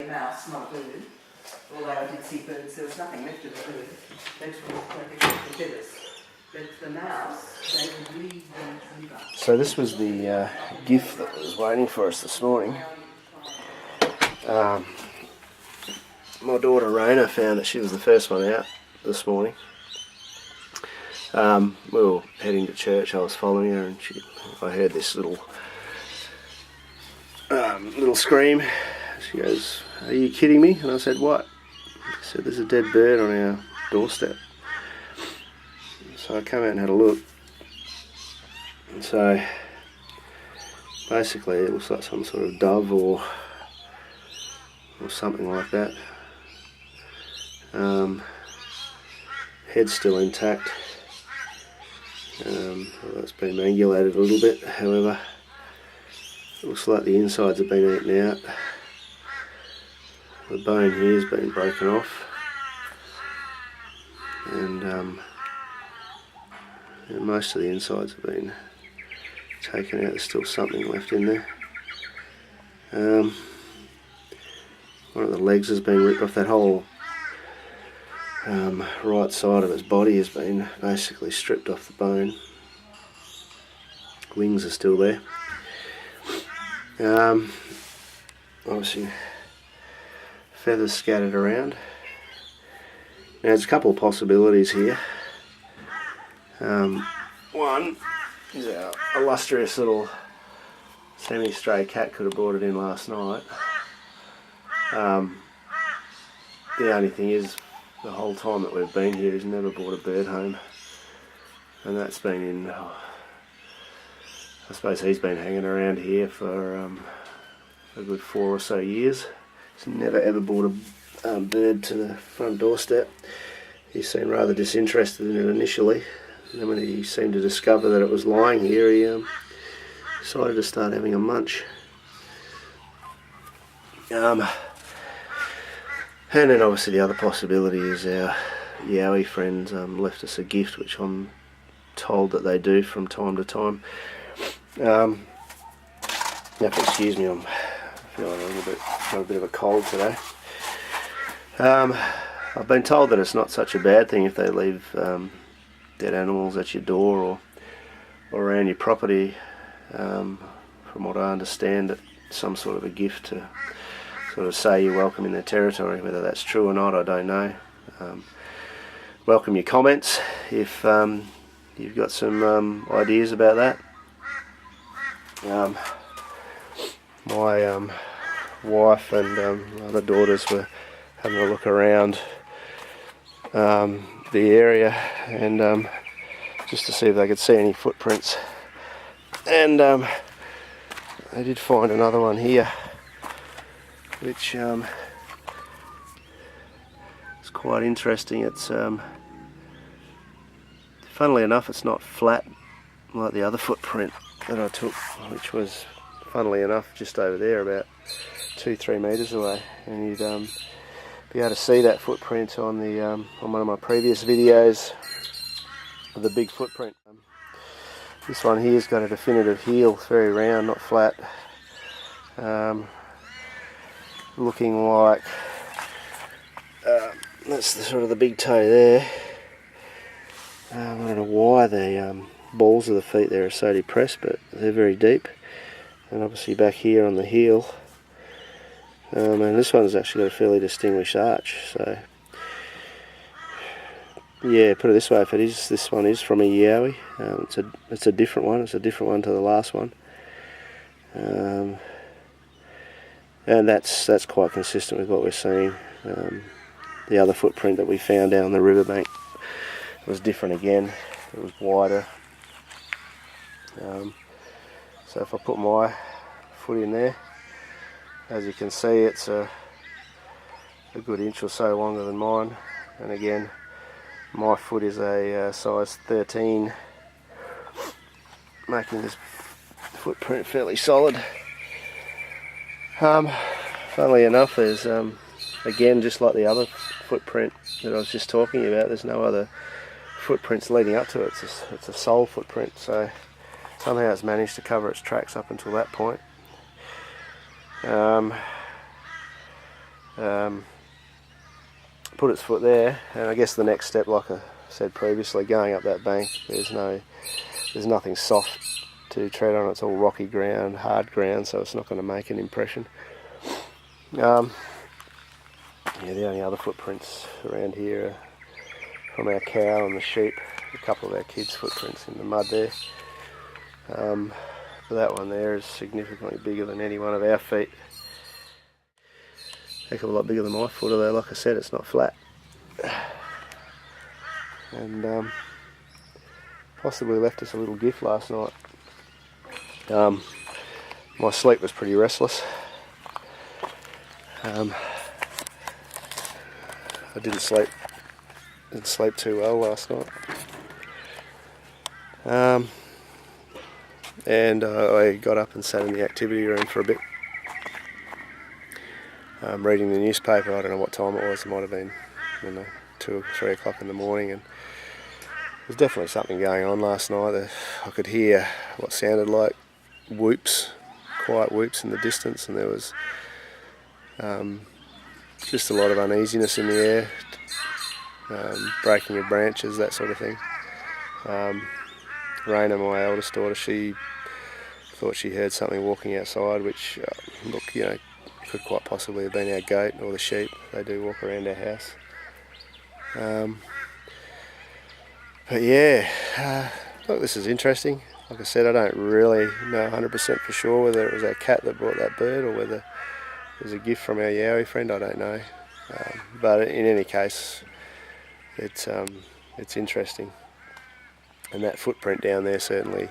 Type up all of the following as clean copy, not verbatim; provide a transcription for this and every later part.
mouse, not a bird. Although I did see birds, there was nothing left of the bird. That's what the feathers. But the mouse, they would leave them to live up. So this was the gift that was waiting for us this morning. My daughter Rona found it. She was the first one out this morning. We were heading to church. I was following her, and I heard this little scream. She goes, "Are you kidding me?" And I said, "What?" She said, "There's a dead bird on our doorstep." So I came out and had a look. And so basically it looks like some sort of dove or something like that. Head's still intact. Well, it's been mangulated a little bit, however it looks like the insides have been eaten out. The bone here has been broken off, and most of the insides have been taken out. There's still something left in there. One of the legs has been ripped off. That whole right side of its body has been basically stripped off the bone. Wings are still there. Obviously feathers scattered around. Now there's a couple of possibilities here. One is our illustrious little semi-stray cat could have brought it in last night. The only thing is, the whole time that we've been here, he's never brought a bird home, and that's been in, I suppose he's been hanging around here for a good 4 or so years. He's never ever brought a bird to the front doorstep. He seemed rather disinterested in it initially, and then when he seemed to discover that it was lying here, he decided to start having a munch. And then obviously the other possibility is our Yowie friends left us a gift, which I'm told that they do from time to time. You have to excuse me, I'm feeling got a bit of a cold today. I've been told that it's not such a bad thing if they leave dead animals at your door or around your property. From what I understand, it's some sort of a gift to sort of say you're welcome in their territory. Whether that's true or not, I don't know. Welcome your comments if you've got some ideas about that. My wife and other daughters were having a look around the area and just to see if they could see any footprints, and they did find another one here, which is quite interesting. It's funnily enough, it's not flat like the other footprint that I took, which was funnily enough just over there, about 2-3 metres away, and you'd be able to see that footprint on the on one of my previous videos of the big footprint. This one here's got a definitive heel, very round, not flat. Looking like that's the sort of the big toe there. I don't know why the balls of the feet there are so depressed, but they're very deep. And obviously back here on the heel, and this one's actually got a fairly distinguished arch. So yeah, put it this way, if this one is from a Yowie, it's a different one. It's a different one to the last one, and that's quite consistent with what we're seeing. The other footprint that we found down the riverbank was different again. It was wider. So if I put my foot in there, as you can see, it's a good inch or so longer than mine, and again, my foot is a size 13, making this footprint fairly solid. Funnily enough, there's again, just like the other footprint that I was just talking about, there's no other footprints leading up to it. It's a sole footprint, so somehow it's managed to cover its tracks up until that point. put its foot there, and I guess the next step, like I said previously, going up that bank, there's nothing soft to tread on. It's all rocky ground, hard ground, so it's not going to make an impression. Yeah, the only other footprints around here are from our cow and the sheep, a couple of our kids' footprints in the mud there. But that one there is significantly bigger than any one of our feet. Heck of a lot bigger than my foot, although like I said, it's not flat. And possibly left us a little gift last night. My sleep was pretty restless. I didn't sleep too well last night. And I got up and sat in the activity room for a bit, reading the newspaper. I don't know what time it was. It might have been, 2 or 3 o'clock in the morning, and there's definitely something going on last night. I could hear what sounded like whoops, quiet whoops in the distance, and there was just a lot of uneasiness in the air, breaking of branches, that sort of thing. Raina, my eldest daughter, she thought she heard something walking outside, which, could quite possibly have been our goat or the sheep. They do walk around our house. But yeah, look, this is interesting. Like I said, I don't really know 100% for sure whether it was our cat that brought that bird or whether it was a gift from our Yowie friend. I don't know. But in any case, it's interesting. And that footprint down there certainly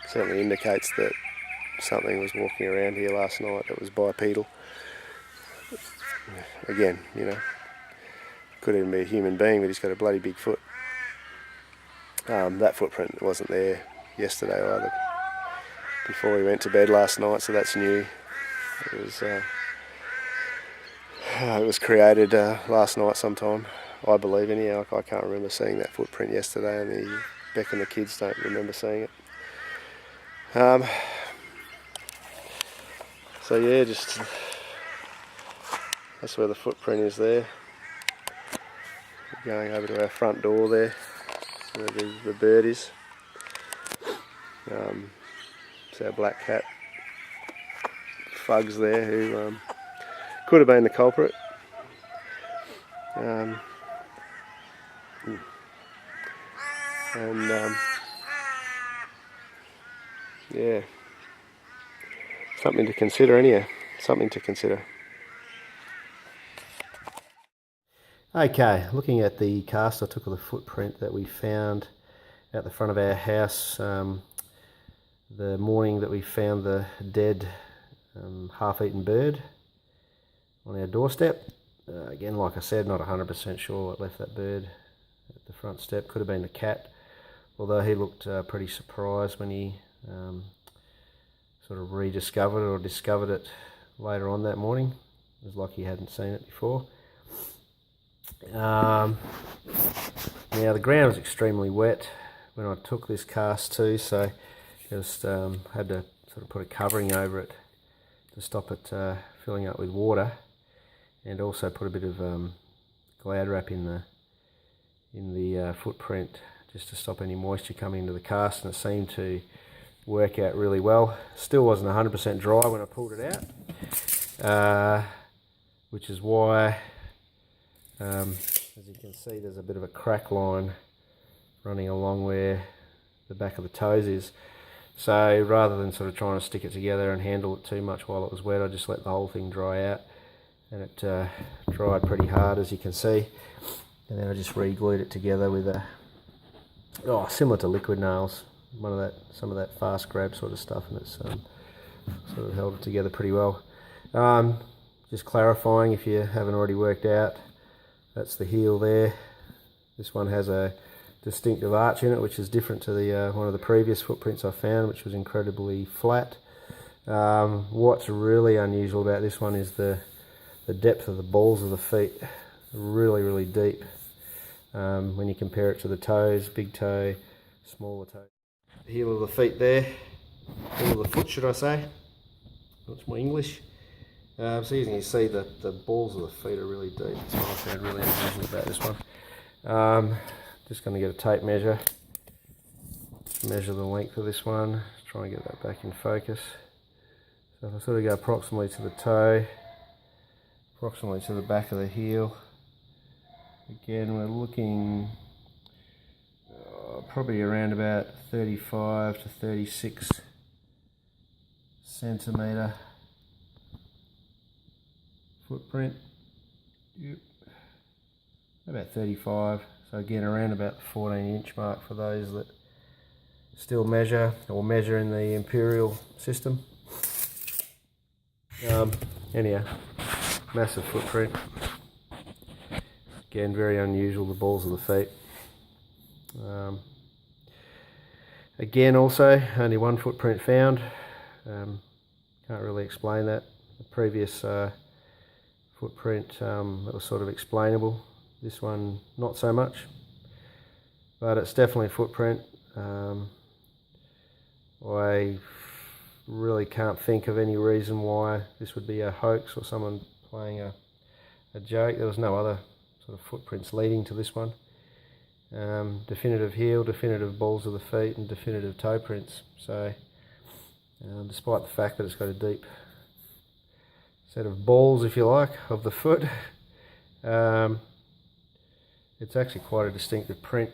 indicates that something was walking around here last night that was bipedal. Again, could even be a human being, but he's got a bloody big foot. That footprint wasn't there yesterday either, before we went to bed last night, so that's new. It was created last night sometime, I believe anyhow. I can't remember seeing that footprint yesterday, and Beck and the kids don't remember seeing it. So yeah, just that's where the footprint is there. Going over to our front door there, where the bird is. It's our black cat, Fugs there, who could have been the culprit. Yeah, something to consider anyhow, something to consider. Okay, looking at the cast I took of the footprint that we found at the front of our house the morning that we found the dead half-eaten bird on our doorstep. Again, like I said, not 100% sure what left that bird at the front step. Could have been the cat, although he looked pretty surprised when he sort of rediscovered it or discovered it later on that morning. It was like he hadn't seen it before. Now the ground was extremely wet when I took this cast too, so just had to sort of put a covering over it to stop it filling up with water, and also put a bit of Glad wrap in the footprint just to stop any moisture coming into the cast, and it seemed to work out really well. Still wasn't 100% dry when I pulled it out, which is why as you can see, there's a bit of a crack line running along where the back of the toes is. So rather than sort of trying to stick it together and handle it too much while it was wet, I just let the whole thing dry out, and it dried pretty hard, as you can see. And then I just re-glued it together with similar to liquid nails, some of that fast grab sort of stuff, and it's sort of held it together pretty well. Just clarifying, if you haven't already worked out, that's the heel there. This one has a distinctive arch in it, which is different to the one of the previous footprints I found, which was incredibly flat. What's really unusual about this one is the depth of the balls of the feet. Really, really deep when you compare it to the toes, big toe, smaller toe. The heel of the feet there, heel of the foot should I say, that's more English. So you can see that the balls of the feet are really deep. That's what I found really unusual about this one. Just going to get a tape measure. Measure the length of this one. Try and get that back in focus. So if I sort of go approximately to the toe, approximately to the back of the heel. Again, we're looking probably around about 35 to 36 centimetre footprint. Yep. About 35. So again, around about the 14-inch mark for those that still measure or measure in the imperial system. Anyhow, massive footprint. Again, very unusual, the balls of the feet. Again, also only one footprint found. Can't really explain that. The previous footprint that was sort of explainable. This one not so much, but it's definitely a footprint. I really can't think of any reason why this would be a hoax or someone playing a joke. There was no other sort of footprints leading to this one. Definitive heel, definitive balls of the feet, and definitive toe prints. So despite the fact that it's got a deep set of balls, if you like, of the foot, it's actually quite a distinctive print.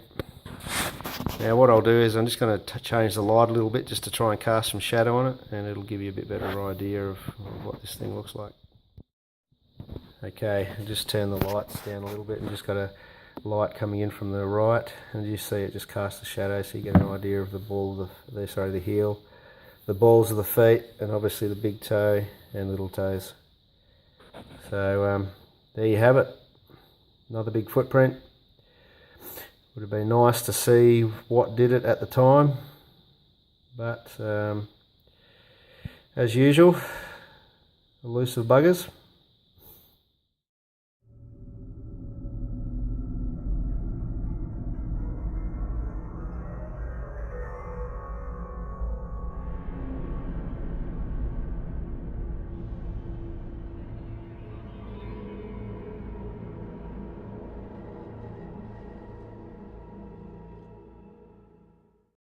Now what I'll do is I'm just going to change the light a little bit just to try and cast some shadow on it, and it'll give you a bit better idea of what this thing looks like. Okay, I'll just turn the lights down a little bit and just got a light coming in from the right, and you see it just casts a shadow, so you get an idea of the ball, the heel, the balls of the feet, and obviously the big toe and little toes. So there you have it, another big footprint. Would have been nice to see what did it at the time, but as usual, elusive buggers.